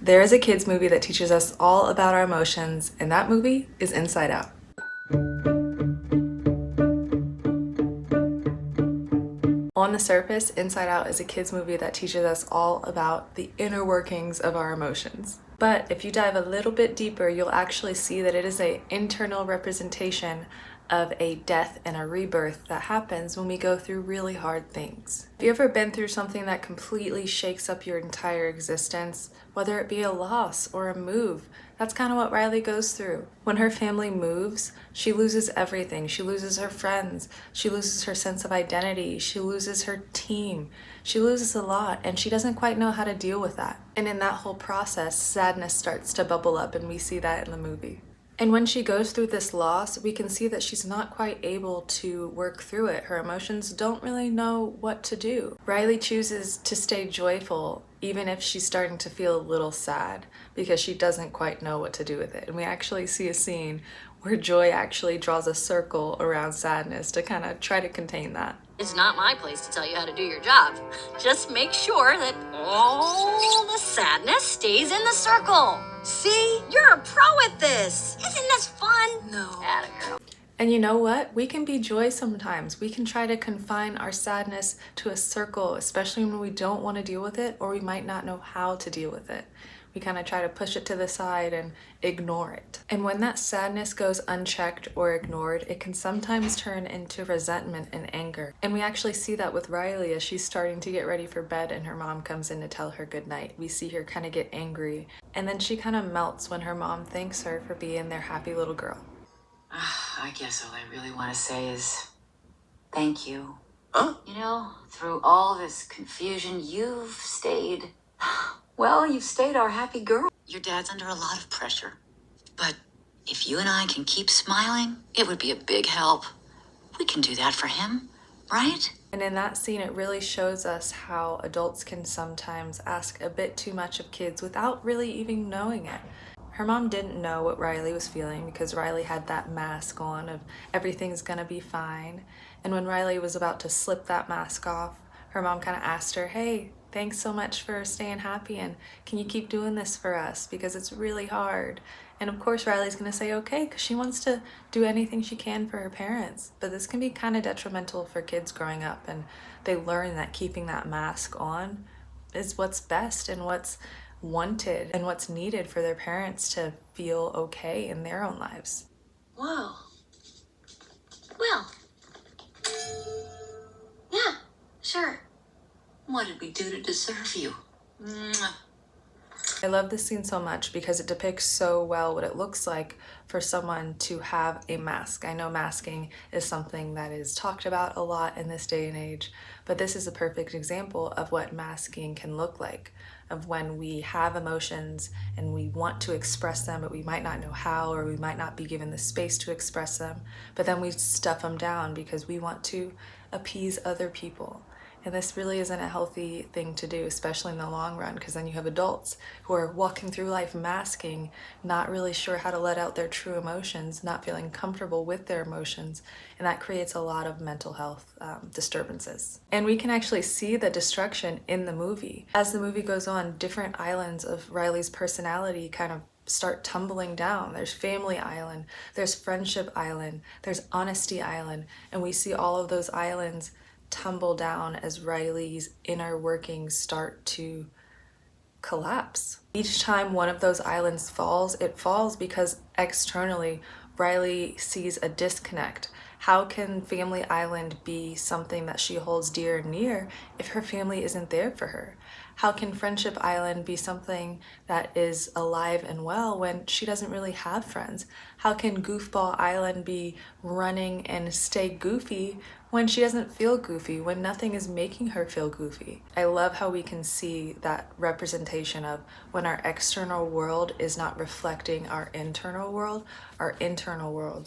There is a kids movie that teaches us all about our emotions, and that movie is Inside Out. On the surface, Inside Out is a kids movie that teaches us all about the inner workings of our emotions. But if you dive a little bit deeper, you'll actually see that it is an internal representation of a death and a rebirth that happens when we go through really hard things. Have you ever been through something that completely shakes up your entire existence, whether it be a loss or a move? That's kind of what Riley goes through. When her family moves, she loses everything. She loses her friends. She loses her sense of identity. She loses her team. She loses a lot, and she doesn't quite know how to deal with that. And in that whole process, sadness starts to bubble up, and we see that in the movie. And when she goes through this loss, we can see that she's not quite able to work through it. Her emotions don't really know what to do. Riley chooses to stay joyful even if she's starting to feel a little sad because she doesn't quite know what to do with it. And we actually see a scene where Joy actually draws a circle around sadness to kind of try to contain that. It's not my place to tell you how to do your job. Just make sure that all the sadness stays in the circle. See? You're a pro at this. Isn't this fun? No. Atta girl. And you know what? We can be Joy sometimes. We can try to confine our sadness to a circle, especially when we don't want to deal with it or we might not know how to deal with it. We kind of try to push it to the side and ignore it. And when that sadness goes unchecked or ignored, it can sometimes turn into resentment and anger. And we actually see that with Riley as she's starting to get ready for bed and her mom comes in to tell her goodnight. We see her kind of get angry, and then she kind of melts when her mom thanks her for being their happy little girl. I guess all I really want to say is thank you. Huh? You know, through all this confusion, you've stayed... Well, you've stayed our happy girl. Your dad's under a lot of pressure. But if you and I can keep smiling, it would be a big help. We can do that for him, right? And in that scene, it really shows us how adults can sometimes ask a bit too much of kids without really even knowing it. Her mom didn't know what Riley was feeling because Riley had that mask on of everything's gonna be fine. And when Riley was about to slip that mask off, her mom kind of asked her, hey, thanks so much for staying happy, and can you keep doing this for us because it's really hard. And of course Riley's gonna say okay because she wants to do anything she can for her parents. But this can be kind of detrimental for kids growing up, and they learn that keeping that mask on is what's best and what's wanted and what's needed for their parents to feel okay in their own lives. Whoa. Well. Yeah, sure. What did we do to deserve you? Mwah. I love this scene so much because it depicts so well what it looks like for someone to have a mask. I know masking is something that is talked about a lot in this day and age, but this is a perfect example of what masking can look like, of when we have emotions and we want to express them, but we might not know how, or we might not be given the space to express them, but then we stuff them down because we want to appease other people. And this really isn't a healthy thing to do, especially in the long run, because then you have adults who are walking through life masking, not really sure how to let out their true emotions, not feeling comfortable with their emotions, and that creates a lot of mental health disturbances. And we can actually see the destruction in the movie. As the movie goes on, different islands of Riley's personality kind of start tumbling down. There's Family Island, there's Friendship Island, there's Honesty Island, and we see all of those islands tumble down as Riley's inner workings start to collapse. Each time one of those islands falls, it falls because externally Riley sees a disconnect. How can Family Island be something that she holds dear and near if her family isn't there for her? How can Friendship Island be something that is alive and well when she doesn't really have friends? How can Goofball Island be running and stay goofy when she doesn't feel goofy, when nothing is making her feel goofy? I love how we can see that representation of when our external world is not reflecting our internal world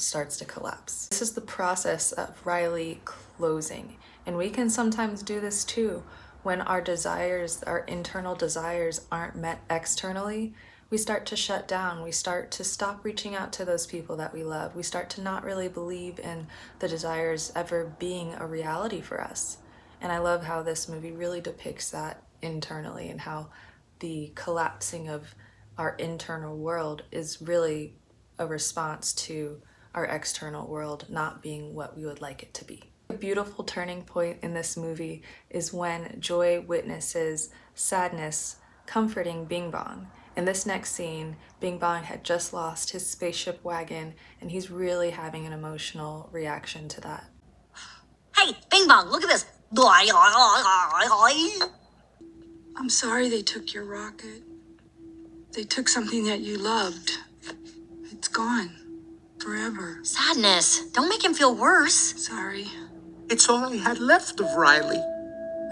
starts to collapse. This is the process of Riley closing, and we can sometimes do this too. When our desires, our internal desires aren't met externally, we start to shut down. We start to stop reaching out to those people that we love. We start to not really believe in the desires ever being a reality for us. And I love how this movie really depicts that internally and how the collapsing of our internal world is really a response to our external world not being what we would like it to be. A beautiful turning point in this movie is when Joy witnesses Sadness comforting Bing Bong. In this next scene, Bing Bong had just lost his spaceship wagon, and he's really having an emotional reaction to that. Hey, Bing Bong, look at this. I'm sorry they took your rocket. They took something that you loved. It's gone. Forever. Sadness, don't make him feel worse. Sorry. It's all I had left of Riley.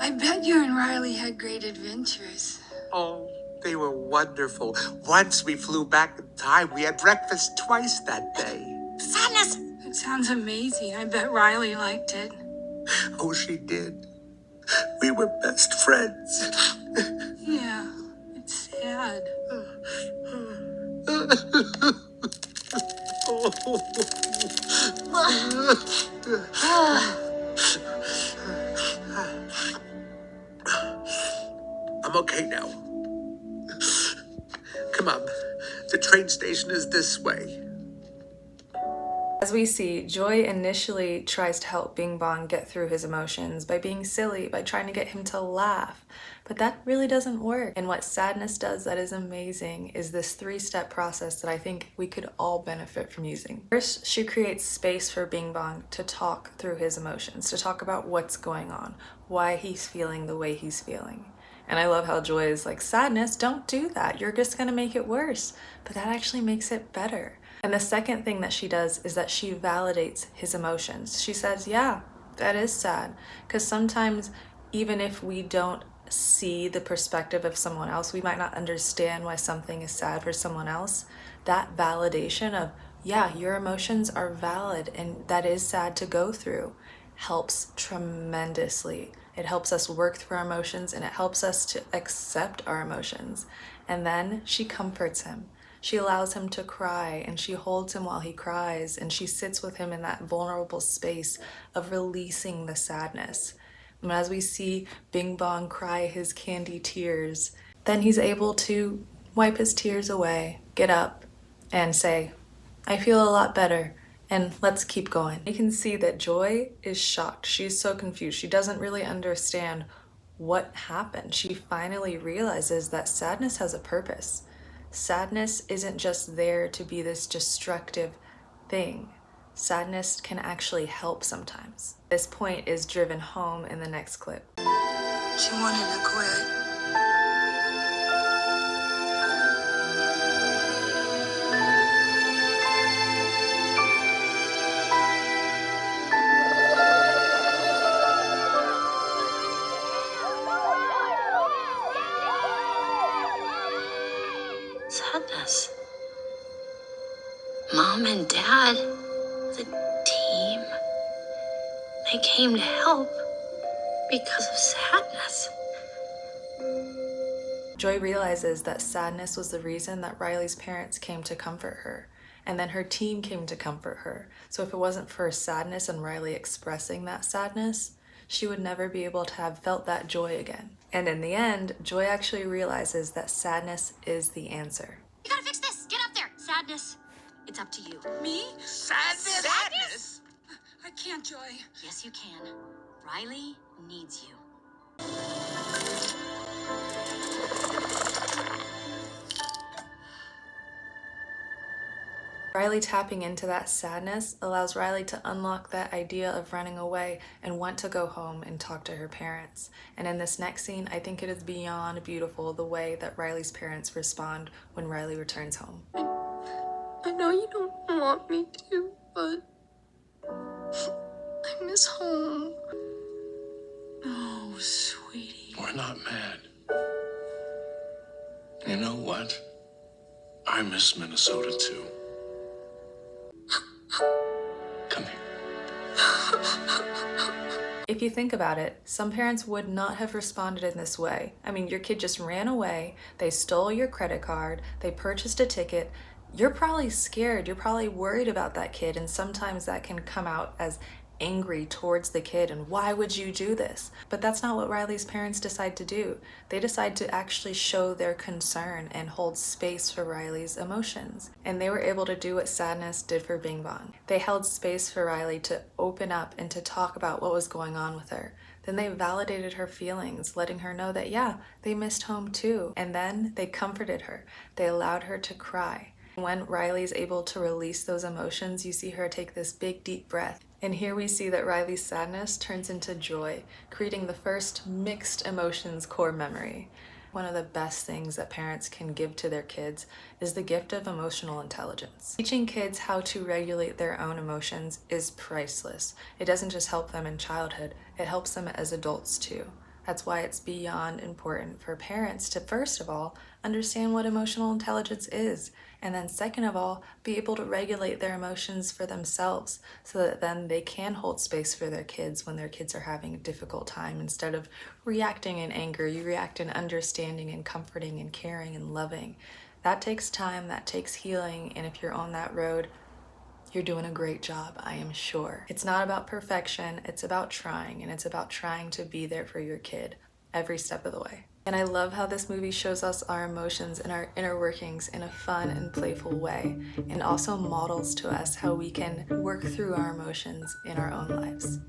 I bet you and Riley had great adventures. Oh, they were wonderful. Once we flew back in time. We had breakfast twice that day. Sadness! It sounds amazing. I bet Riley liked it. Oh, she did. We were best friends. Yeah, it's sad. I'm okay now. Come on. The train station is this way. As we see, Joy initially tries to help Bing Bong get through his emotions by being silly, by trying to get him to laugh, but that really doesn't work. And what Sadness does that is amazing is this 3-step process that I think we could all benefit from using. First, she creates space for Bing Bong to talk through his emotions, to talk about what's going on, why he's feeling the way he's feeling. And I love how Joy is like, Sadness, don't do that. You're just gonna make it worse. But that actually makes it better. And the second thing that she does is that she validates his emotions. She says, yeah, that is sad. Because sometimes even if we don't see the perspective of someone else, we might not understand why something is sad for someone else. That validation of, yeah, your emotions are valid and that is sad to go through, helps tremendously. It helps us work through our emotions and it helps us to accept our emotions. And then she comforts him. She allows him to cry and she holds him while he cries and she sits with him in that vulnerable space of releasing the sadness. And as we see Bing Bong cry his candy tears, then he's able to wipe his tears away, get up, and say, I feel a lot better, and let's keep going. You can see that Joy is shocked. She's so confused. She doesn't really understand what happened. She finally realizes that sadness has a purpose. Sadness isn't just there to be this destructive thing. Sadness can actually help sometimes. This point is driven home in the next clip. She wanted to quit. Sadness. Mom and Dad, the team, they came to help because of Sadness. Joy realizes that Sadness was the reason that Riley's parents came to comfort her, and then her team came to comfort her. So if it wasn't for Sadness and Riley expressing that sadness, she would never be able to have felt that joy again. And in the end, Joy actually realizes that sadness is the answer. You gotta fix this. Get up there. Sadness, it's up to you. Me? Sadness? I can't, Joy. Yes, you can. Riley needs you. Riley tapping into that sadness allows Riley to unlock that idea of running away and want to go home and talk to her parents. And in this next scene, I think it is beyond beautiful the way that Riley's parents respond when Riley returns home. I know you don't want me to, but I miss home. Oh, sweetie. We're not mad. You know what? I miss Minnesota too. Come here. If you think about it, some parents would not have responded in this way. I mean, your kid just ran away, they stole your credit card, they purchased a ticket. You're probably scared, you're probably worried about that kid, and sometimes that can come out as angry towards the kid and why would you do this? But that's not what Riley's parents decide to do. They decide to actually show their concern and hold space for Riley's emotions. And they were able to do what Sadness did for Bing Bong. They held space for Riley to open up and to talk about what was going on with her. Then they validated her feelings, letting her know that, yeah, they missed home too. And then they comforted her. They allowed her to cry. When Riley's able to release those emotions, you see her take this big, deep breath. And here we see that Riley's sadness turns into joy, creating the first mixed emotions core memory. One of the best things that parents can give to their kids is the gift of emotional intelligence. Teaching kids how to regulate their own emotions is priceless. It doesn't just help them in childhood, it helps them as adults too. That's why it's beyond important for parents to, first of all, understand what emotional intelligence is, and then second of all, be able to regulate their emotions for themselves so that then they can hold space for their kids when their kids are having a difficult time. Instead of reacting in anger, you react in understanding and comforting and caring and loving. That takes time, that takes healing, and if you're on that road, you're doing a great job, I am sure. It's not about perfection, it's about trying, and it's about trying to be there for your kid every step of the way. And I love how this movie shows us our emotions and our inner workings in a fun and playful way, and also models to us how we can work through our emotions in our own lives.